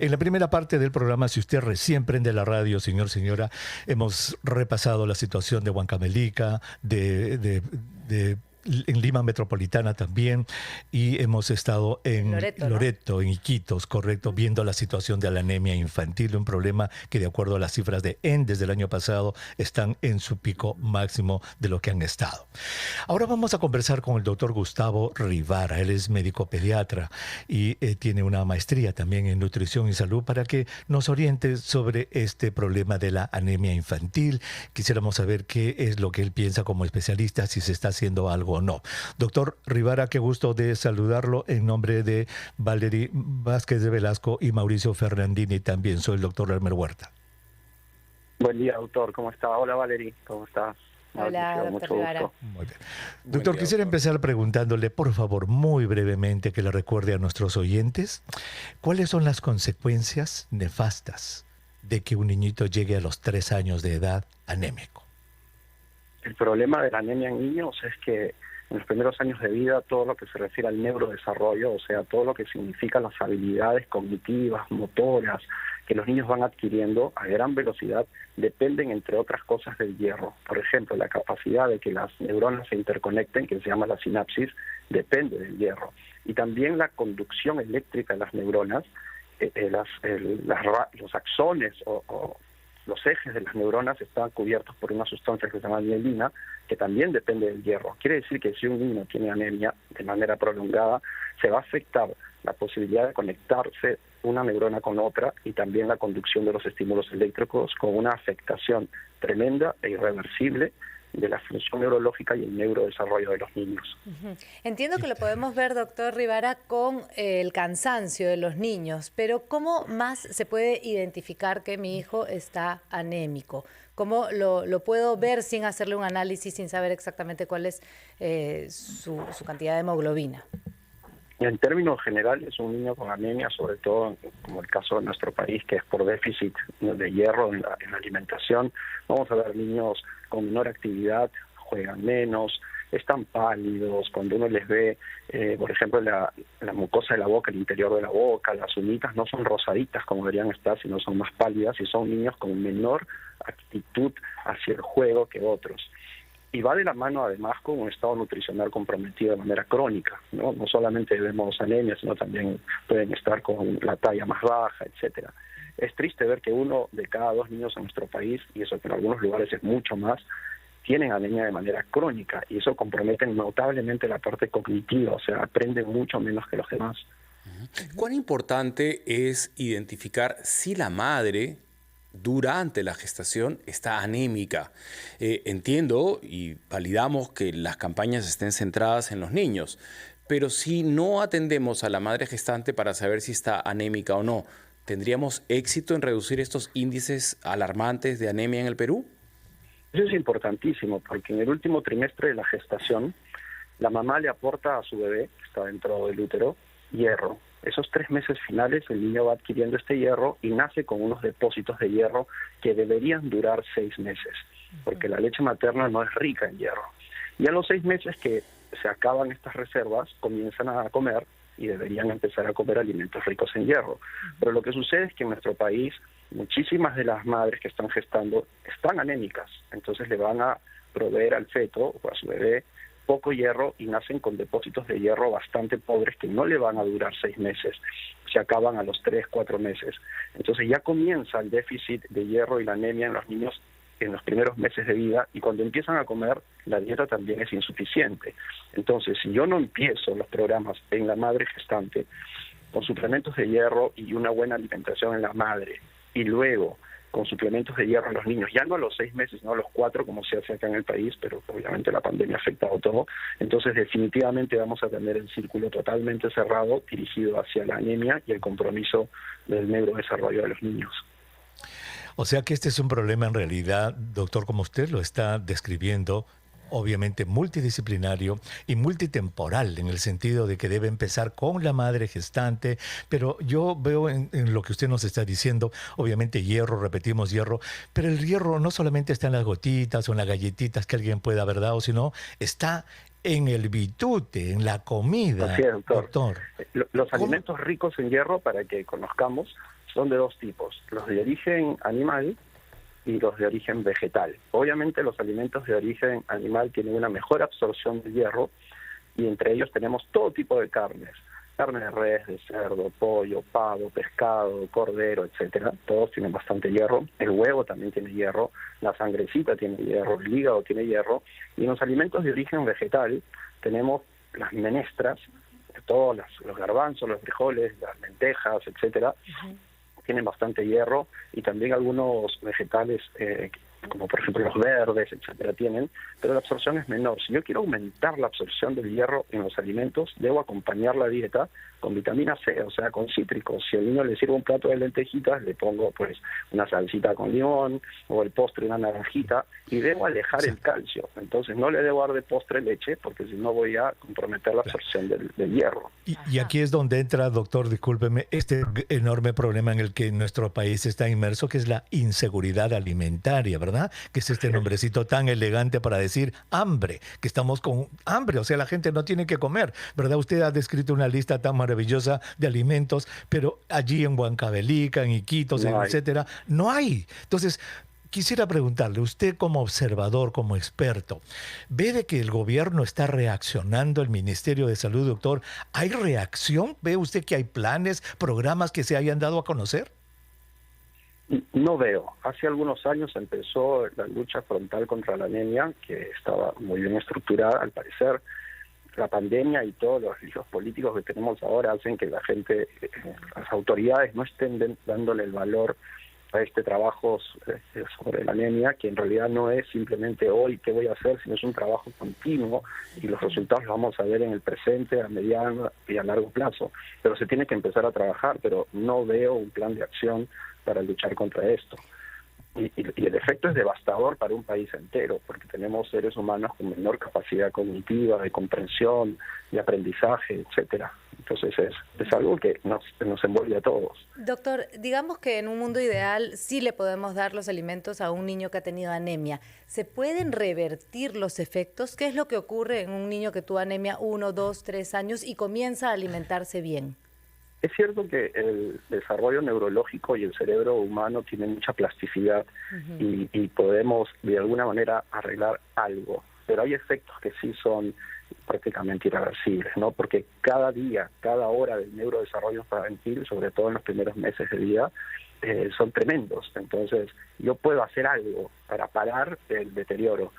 En la primera parte del programa, si usted recién prende la radio, señor, señora, hemos repasado la situación de Huancavelica, en Lima Metropolitana también, y hemos estado en Loreto, ¿no? Loreto, en Iquitos, correcto, viendo la situación de la anemia infantil, un problema que de acuerdo a las cifras de desde el año pasado están en su pico máximo de lo que han estado. Ahora vamos a conversar con el doctor Gustavo Rivara. Él es médico pediatra y tiene una maestría también en nutrición y salud para que nos oriente sobre este problema de la anemia infantil. Quisiéramos saber qué es lo que él piensa como especialista, si se está haciendo algo o no. Doctor Rivara, qué gusto de saludarlo en nombre de Valery Vázquez de Velasco y Mauricio Fernandini también. Soy el doctor Elmer Huerta. Buen día, doctor. ¿Cómo está? Hola, Valery. ¿Cómo estás? Hola, Mauricio, doctor mucho Rivara. gusto. Muy bien. Buen Doctor, día, quisiera doctor. empezar preguntándole, por favor, muy brevemente, que le recuerde a nuestros oyentes, ¿cuáles son las consecuencias nefastas de que un niñito llegue a los 3 años de edad anémico? El problema de la anemia en niños es que en los primeros años de vida todo lo que se refiere al neurodesarrollo, o sea, todo lo que significa las habilidades cognitivas, motoras, que los niños van adquiriendo a gran velocidad, dependen, entre otras cosas, del hierro. Por ejemplo, la capacidad de que las neuronas se interconecten, que se llama la sinapsis, depende del hierro. Y también la conducción eléctrica de las neuronas, los axones o los ejes de las neuronas están cubiertos por una sustancia que se llama mielina, que también depende del hierro. Quiere decir que si un niño tiene anemia de manera prolongada, se va a afectar la posibilidad de conectarse una neurona con otra y también la conducción de los estímulos eléctricos, con una afectación tremenda e irreversible de la función neurológica y el neurodesarrollo de los niños. Entiendo que lo podemos ver, doctor Rivara, con el cansancio de los niños, pero ¿cómo más se puede identificar que mi hijo está anémico? ¿Cómo lo puedo ver sin hacerle un análisis, sin saber exactamente cuál es su cantidad de hemoglobina? En términos generales, un niño con anemia, sobre todo como el caso de nuestro país, que es por déficit de hierro en la alimentación, vamos a ver niños con menor actividad, juegan menos, están pálidos. Cuando uno les ve, por ejemplo, la mucosa de la boca, el interior de la boca, las uñitas no son rosaditas como deberían estar, sino son más pálidas, y son niños con menor actitud hacia el juego que otros. Y va de la mano además con un estado nutricional comprometido de manera crónica, ¿no? No solamente vemos anemia, sino también pueden estar con la talla más baja, etcétera. Es triste ver que 1 de cada 2 niños en nuestro país, y eso que en algunos lugares es mucho más, tienen anemia de manera crónica, y eso compromete notablemente la parte cognitiva, o sea, aprenden mucho menos que los demás. ¿Cuán importante es identificar si la madre durante la gestación está anémica? Entiendo y validamos que las campañas estén centradas en los niños, pero si no atendemos a la madre gestante para saber si está anémica o no, ¿tendríamos éxito en reducir estos índices alarmantes de anemia en el Perú? Eso es importantísimo, porque en el último trimestre de la gestación, la mamá le aporta a su bebé, que está dentro del útero, hierro. Esos 3 meses finales el niño va adquiriendo este hierro y nace con unos depósitos de hierro que deberían durar 6 meses, porque la leche materna no es rica en hierro. Y a los 6 meses que se acaban estas reservas, comienzan a comer y deberían empezar a comer alimentos ricos en hierro. Pero lo que sucede es que en nuestro país muchísimas de las madres que están gestando están anémicas, entonces le van a proveer al feto o a su bebé poco hierro y nacen con depósitos de hierro bastante pobres que no le van a durar 6 meses, se acaban a los 3, 4 meses. Entonces ya comienza el déficit de hierro y la anemia en los niños en los primeros meses de vida, y cuando empiezan a comer, la dieta también es insuficiente. Entonces, si yo no empiezo los programas en la madre gestante con suplementos de hierro y una buena alimentación en la madre, y luego con suplementos de hierro en los niños, ya no a los 6 meses, no a los 4 como se hace acá en el país, pero obviamente la pandemia ha afectado todo, entonces definitivamente vamos a tener el círculo totalmente cerrado dirigido hacia la anemia y el compromiso del neurodesarrollo de los niños. O sea que este es un problema en realidad, doctor, como usted lo está describiendo, obviamente multidisciplinario y multitemporal, en el sentido de que debe empezar con la madre gestante, pero yo veo en lo que usted nos está diciendo, obviamente hierro, repetimos hierro, pero el hierro no solamente está en las gotitas o en las galletitas que alguien pueda haber dado, sino está en el bitute, en la comida. Así es, doctor. Doctor. Los ¿Cómo? alimentos ricos en hierro, para que conozcamos, son de dos tipos, los de origen animal y los de origen vegetal. Obviamente los alimentos de origen animal tienen una mejor absorción de hierro, y entre ellos tenemos todo tipo de carnes. Carne de res, de cerdo, pollo, pavo, pescado, cordero, etcétera. Todos tienen bastante hierro. El huevo también tiene hierro, la sangrecita tiene hierro, el hígado tiene hierro. Y en los alimentos de origen vegetal tenemos las menestras, todos los garbanzos, los frijoles, las lentejas, etcétera. Tienen bastante hierro, y también algunos vegetales como por ejemplo los verdes, etcétera, tienen, pero la absorción es menor. Si yo quiero aumentar la absorción del hierro en los alimentos, debo acompañar la dieta con vitamina C, o sea, con cítricos. Si al niño le sirvo un plato de lentejitas, le pongo pues una salsita con limón, o el postre una naranjita, y debo alejar el calcio. Entonces no le debo dar de postre leche, porque si no voy a comprometer la absorción del hierro. Y aquí es donde entra, doctor, discúlpeme, este enorme problema en el que nuestro país está inmerso, que es la inseguridad alimentaria, ¿verdad? Que es este nombrecito tan elegante para decir hambre, que estamos con hambre, o sea, la gente no tiene que comer, ¿verdad? Usted ha descrito una lista tan maravillosa de alimentos, pero allí en Huancavelica, en Iquitos, etcétera, no hay. Entonces, quisiera preguntarle, usted como observador, como experto, ¿ve de que el gobierno está reaccionando, el Ministerio de Salud, doctor? ¿Hay reacción? ¿Ve usted que hay planes, programas que se hayan dado a conocer? No veo. Hace algunos años empezó la lucha frontal contra la anemia, que estaba muy bien estructurada, al parecer. La pandemia y todos los líos políticos que tenemos ahora hacen que la gente, las autoridades no estén dándole el valor a este trabajo sobre la anemia, que en realidad no es simplemente hoy qué voy a hacer, sino es un trabajo continuo, y los resultados los vamos a ver en el presente, a mediano y a largo plazo. Pero se tiene que empezar a trabajar, pero no veo un plan de acción para luchar contra esto. Y el efecto es devastador para un país entero, porque tenemos seres humanos con menor capacidad cognitiva, de comprensión, de aprendizaje, etcétera. Entonces es algo que nos envuelve a todos. Doctor, digamos que en un mundo ideal sí le podemos dar los alimentos a un niño que ha tenido anemia. ¿Se pueden revertir los efectos? ¿Qué es lo que ocurre en un niño que tuvo anemia 1, 2, 3 años y comienza a alimentarse bien? Es cierto que el desarrollo neurológico y el cerebro humano tienen mucha plasticidad, y podemos de alguna manera arreglar algo, pero hay efectos que sí son prácticamente irreversibles, ¿no? Porque cada día, cada hora del neurodesarrollo infantil, sobre todo en los primeros meses de vida, son tremendos. Entonces yo puedo hacer algo para parar el deterioro,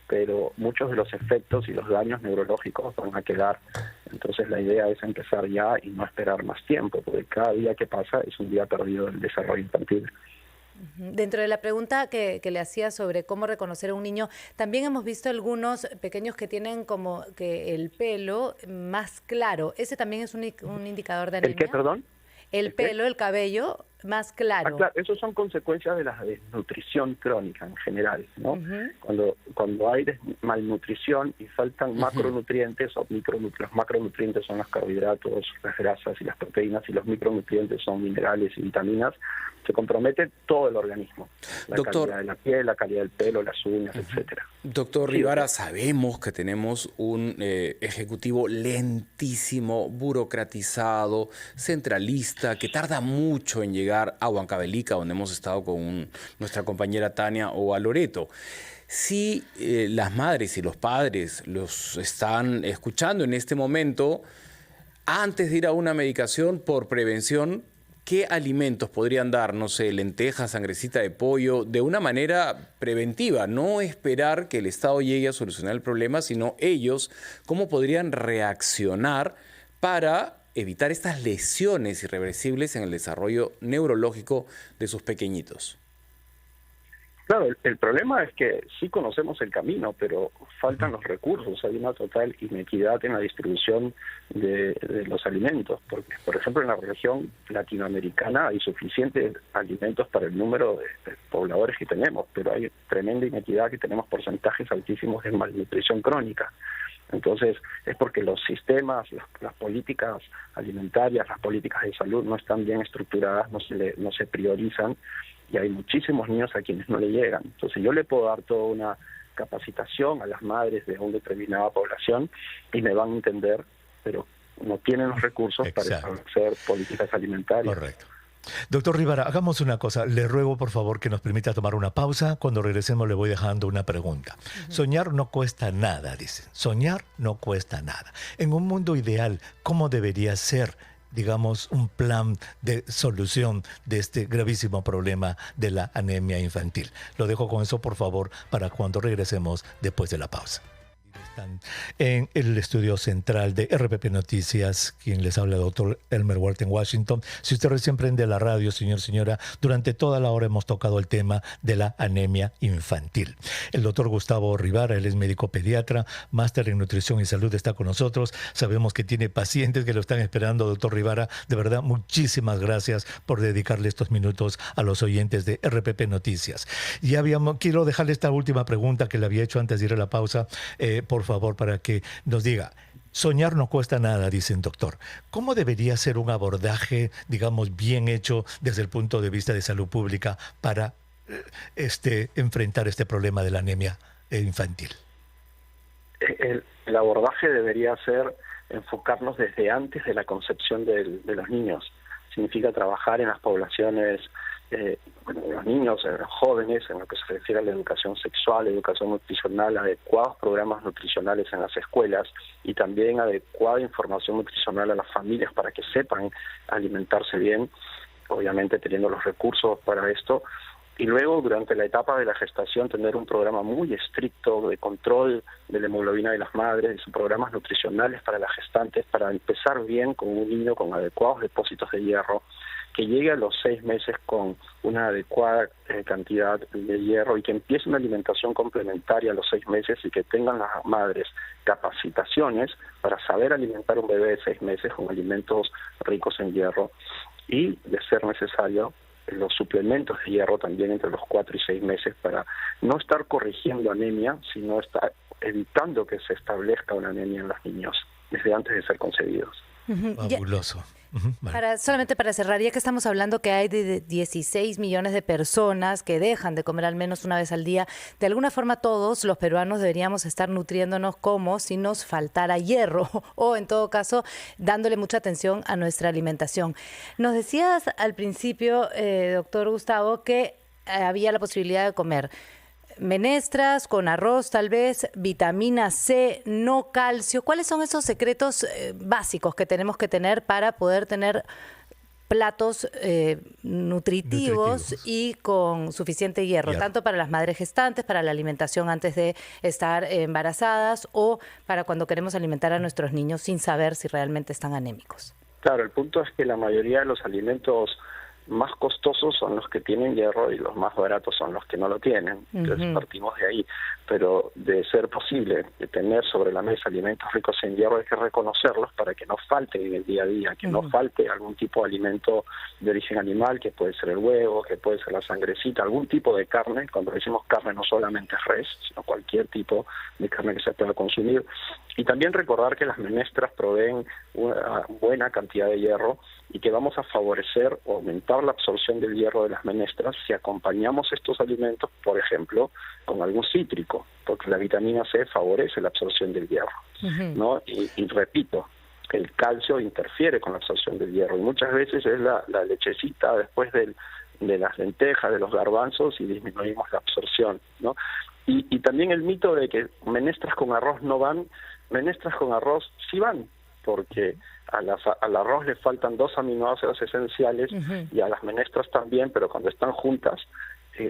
pero muchos de los efectos y los daños neurológicos van a quedar. Entonces la idea es empezar ya y no esperar más tiempo, porque cada día que pasa es un día perdido del desarrollo infantil. Dentro de la pregunta que le hacía sobre cómo reconocer a un niño, también hemos visto algunos pequeños que tienen como que el pelo más claro. ¿Ese también es un indicador de anemia? ¿El qué, perdón? El pelo, el cabello más claro. Claro, eso son consecuencias de la desnutrición crónica en general, ¿no? Cuando hay malnutrición y faltan macronutrientes o micronutrientes. Los macronutrientes son los carbohidratos, las grasas y las proteínas, y los micronutrientes son minerales y vitaminas. Se compromete todo el organismo, la calidad de la piel, la calidad del pelo, las uñas, etcétera. Doctor Rivara, sabemos que tenemos un ejecutivo lentísimo, burocratizado, centralista, que tarda mucho en llegar a Huancavelica, donde hemos estado con nuestra compañera Tania, o a Loreto. Si las madres y los padres los están escuchando en este momento, antes de ir a una medicación por prevención, ¿qué alimentos podrían dar? No sé, lentejas, sangrecita de pollo, de una manera preventiva, no esperar que el Estado llegue a solucionar el problema, sino ellos, ¿cómo podrían reaccionar para evitar estas lesiones irreversibles en el desarrollo neurológico de sus pequeñitos? Claro, el problema es que sí conocemos el camino, pero faltan los recursos. Hay una total inequidad en la distribución de los alimentos. Porque, por ejemplo, en la región latinoamericana hay suficientes alimentos para el número de pobladores que tenemos, pero hay tremenda inequidad, que tenemos porcentajes altísimos de malnutrición crónica. Entonces, es porque los sistemas, las políticas alimentarias, las políticas de salud no están bien estructuradas, no se priorizan, y hay muchísimos niños a quienes no le llegan. Entonces yo le puedo dar toda una capacitación a las madres de una determinada población y me van a entender, pero no tienen los recursos para establecer políticas alimentarias. Correcto. Doctor Rivara, hagamos una cosa. Le ruego, por favor, que nos permita tomar una pausa. Cuando regresemos le voy dejando una pregunta. Soñar no cuesta nada, dicen. Soñar no cuesta nada. En un mundo ideal, ¿cómo debería ser, digamos, un plan de solución de este gravísimo problema de la anemia infantil? Lo dejo con eso, por favor, para cuando regresemos después de la pausa. Están en el estudio central de RPP Noticias, quien les habla, doctor Elmer Walt en Washington. Si usted recién prende la radio, señora, durante toda la hora hemos tocado el tema de la anemia infantil. El doctor Gustavo Rivara, él es médico pediatra, máster en nutrición y salud, está con nosotros. Sabemos que tiene pacientes que lo están esperando, doctor Rivara. De verdad, muchísimas gracias por dedicarle estos minutos a los oyentes de RPP Noticias. Quiero dejarle esta última pregunta que le había hecho antes de ir a la pausa, por favor, para que nos diga. Soñar no cuesta nada, dicen, doctor. ¿Cómo debería ser un abordaje, digamos, bien hecho desde el punto de vista de salud pública para enfrentar este problema de la anemia infantil? El abordaje debería ser enfocarnos desde antes de la concepción de los niños. Significa trabajar en las poblaciones, los niños, los jóvenes, en lo que se refiere a la educación sexual, educación nutricional, adecuados programas nutricionales en las escuelas y también adecuada información nutricional a las familias para que sepan alimentarse bien, obviamente teniendo los recursos para esto. Y luego, durante la etapa de la gestación, tener un programa muy estricto de control de la hemoglobina de las madres, programas nutricionales para las gestantes, para empezar bien con un niño con adecuados depósitos de hierro, que llegue a los 6 meses con una adecuada cantidad de hierro y que empiece una alimentación complementaria a los 6 meses y que tengan las madres capacitaciones para saber alimentar a un bebé de 6 meses con alimentos ricos en hierro y, de ser necesario, los suplementos de hierro también entre los 4 y 6 meses para no estar corrigiendo anemia, sino estar evitando que se establezca una anemia en los niños desde antes de ser concebidos. Fabuloso. Vale. Solamente para cerrar, ya que estamos hablando que hay de 16 millones de personas que dejan de comer al menos una vez al día, de alguna forma todos los peruanos deberíamos estar nutriéndonos como si nos faltara hierro o, en todo caso, dándole mucha atención a nuestra alimentación. Nos decías al principio, doctor Gustavo, que había la posibilidad de comer menestras con arroz, tal vez, vitamina C, no calcio. ¿Cuáles son esos secretos básicos que tenemos que tener para poder tener platos nutritivos y con suficiente hierro, tanto para las madres gestantes, para la alimentación antes de estar embarazadas o para cuando queremos alimentar a nuestros niños sin saber si realmente están anémicos? Claro, el punto es que la mayoría de los alimentos más costosos son los que tienen hierro y los más baratos son los que no lo tienen. Entonces partimos de ahí. Pero de ser posible de tener sobre la mesa alimentos ricos en hierro hay que reconocerlos para que no falten en el día a día, que no falte algún tipo de alimento de origen animal, que puede ser el huevo, que puede ser la sangrecita, algún tipo de carne. Cuando decimos carne no solamente es res, sino cualquier tipo de carne que se pueda consumir. Y también recordar que las menestras proveen una buena cantidad de hierro y que vamos a favorecer o aumentar la absorción del hierro de las menestras si acompañamos estos alimentos, por ejemplo, con algún cítrico, porque la vitamina C favorece la absorción del hierro, ¿no? Y repito, el calcio interfiere con la absorción del hierro y muchas veces es la lechecita después de las lentejas, de los garbanzos y disminuimos la absorción, ¿no? Y también el mito de que menestras con arroz no van, menestras con arroz sí van, porque al arroz le faltan 2 aminoácidos esenciales y a las menestras también, pero cuando están juntas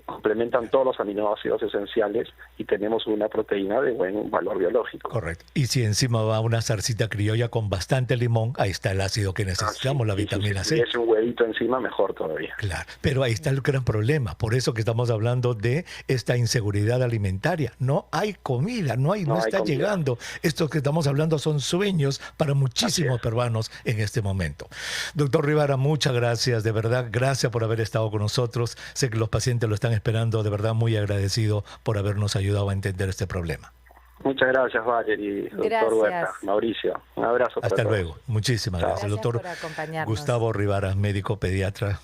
complementan todos los aminoácidos esenciales y tenemos una proteína de buen valor biológico. Correcto. Y si encima va una zarcita criolla con bastante limón, ahí está el ácido que necesitamos, la vitamina C. Si es un huevito encima, mejor todavía. Claro, pero ahí está el gran problema. Por eso que estamos hablando de esta inseguridad alimentaria. No hay comida, no está comida llegando. Estos que estamos hablando son sueños para muchísimos peruanos en este momento. Doctor Rivara, muchas gracias, de verdad, gracias por haber estado con nosotros. Sé que los pacientes lo están esperando, de verdad muy agradecido por habernos ayudado a entender este problema. Muchas gracias, Valerie, doctor Huerta, Mauricio. Un abrazo para Hasta todos. Luego. Muchísimas gracias. El doctor Gustavo Rivara, médico pediatra,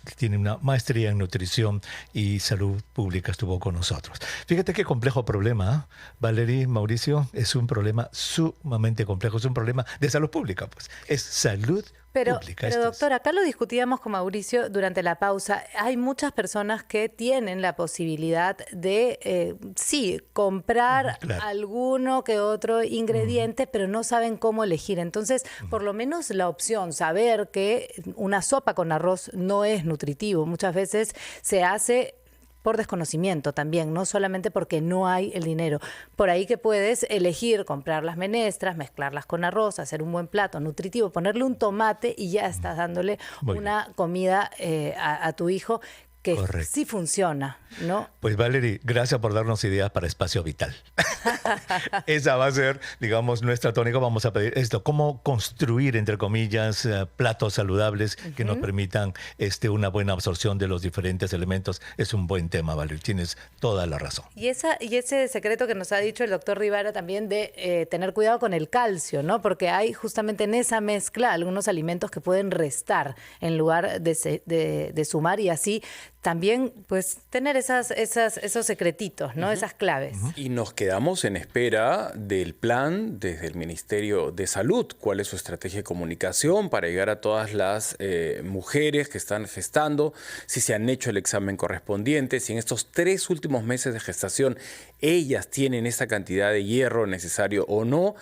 que tiene una maestría en nutrición y salud pública, estuvo con nosotros. Fíjate qué complejo problema, Valerie, Mauricio, es un problema sumamente complejo, es un problema de salud pública, pues. Es salud pública. Pero doctor, acá lo discutíamos con Mauricio durante la pausa. Hay muchas personas que tienen la posibilidad de, sí, comprar alguno que otro ingrediente, pero no saben cómo elegir. Entonces, por lo menos la opción, saber que una sopa con arroz no es nutritivo. Muchas veces se hace por desconocimiento también, no solamente porque no hay el dinero. Por ahí que puedes elegir comprar las menestras, mezclarlas con arroz, hacer un buen plato nutritivo, ponerle un tomate y ya estás dándole una comida a tu hijo que sí funciona, ¿no? Pues Valerie, gracias por darnos ideas para Espacio Vital. Esa va a ser, digamos, nuestra tónica. Vamos a pedir esto, cómo construir, entre comillas, platos saludables que nos permitan una buena absorción de los diferentes elementos. Es un buen tema, Valerie, tienes toda la razón. Y ese secreto que nos ha dicho el doctor Rivara también de tener cuidado con el calcio, ¿no? Porque hay justamente en esa mezcla algunos alimentos que pueden restar en lugar de sumar, y así también pues tener esos secretitos, ¿no? Esas claves. Y nos quedamos en espera del plan desde el Ministerio de Salud. ¿Cuál es su estrategia de comunicación para llegar a todas las mujeres que están gestando? Si se han hecho el examen correspondiente, si en estos 3 últimos meses de gestación ellas tienen esa cantidad de hierro necesario o no.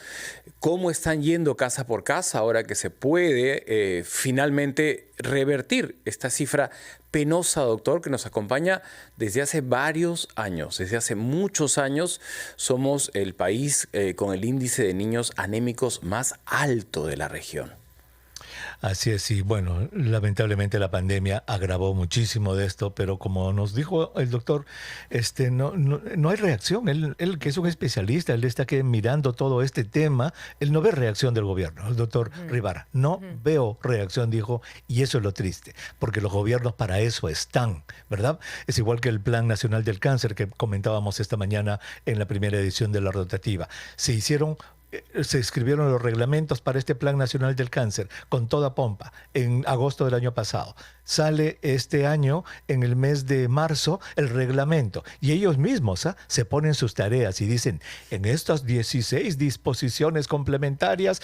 ¿Cómo están yendo casa por casa ahora que se puede finalmente revertir esta cifra penosa, doctor, que nos acompaña desde hace varios años? Desde hace muchos años somos el país con el índice de niños anémicos más alto de la región. Así es, y bueno, lamentablemente la pandemia agravó muchísimo de esto, pero como nos dijo el doctor, no hay reacción. Él, que es un especialista, él está aquí mirando todo este tema, él no ve reacción del gobierno. El doctor Rivara, no veo reacción, dijo, y eso es lo triste, porque los gobiernos para eso están, ¿verdad? Es igual que el Plan Nacional del Cáncer que comentábamos esta mañana en la primera edición de la rotativa. Se escribieron los reglamentos para este Plan Nacional del Cáncer con toda pompa en agosto del año pasado. Sale este año, en el mes de marzo, el reglamento. Y ellos mismos se ponen sus tareas y dicen, en estas 16 disposiciones complementarias,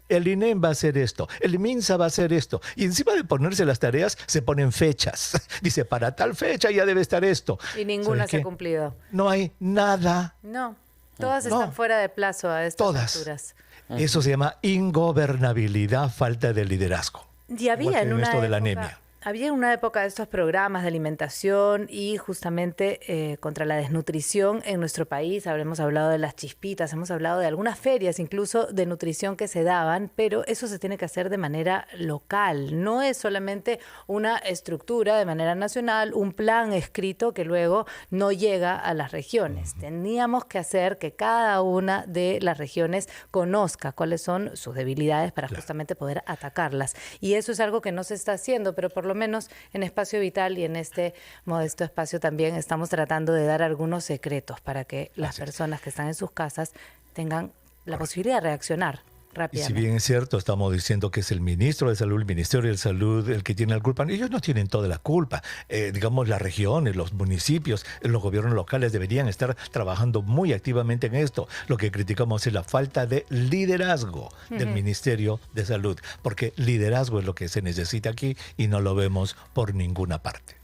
el INEM va a hacer esto, el MINSA va a hacer esto. Y encima de ponerse las tareas, se ponen fechas. Dice, para tal fecha ya debe estar esto. Y ninguna se ha cumplido. No hay nada. No. Todas están fuera de plazo a estas alturas. Eso se llama ingobernabilidad, falta de liderazgo. Y había en esto de la anemia. Había una época de estos programas de alimentación y justamente contra la desnutrición en nuestro país. Habremos hablado de las chispitas, hemos hablado de algunas ferias incluso de nutrición que se daban, pero eso se tiene que hacer de manera local. No es solamente una estructura de manera nacional, un plan escrito que luego no llega a las regiones. Teníamos que hacer que cada una de las regiones conozca cuáles son sus debilidades para justamente poder atacarlas. Y eso es algo que no se está haciendo, pero por lo menos en Espacio Vital y en este modesto espacio también estamos tratando de dar algunos secretos para que las personas que están en sus casas tengan la posibilidad de reaccionar rápidamente. Y si bien es cierto, estamos diciendo que es el ministro de Salud, el Ministerio de Salud el que tiene la culpa. Ellos no tienen toda la culpa. Digamos, las regiones, los municipios, los gobiernos locales deberían estar trabajando muy activamente en esto. Lo que criticamos es la falta de liderazgo del Ministerio de Salud, porque liderazgo es lo que se necesita aquí y no lo vemos por ninguna parte.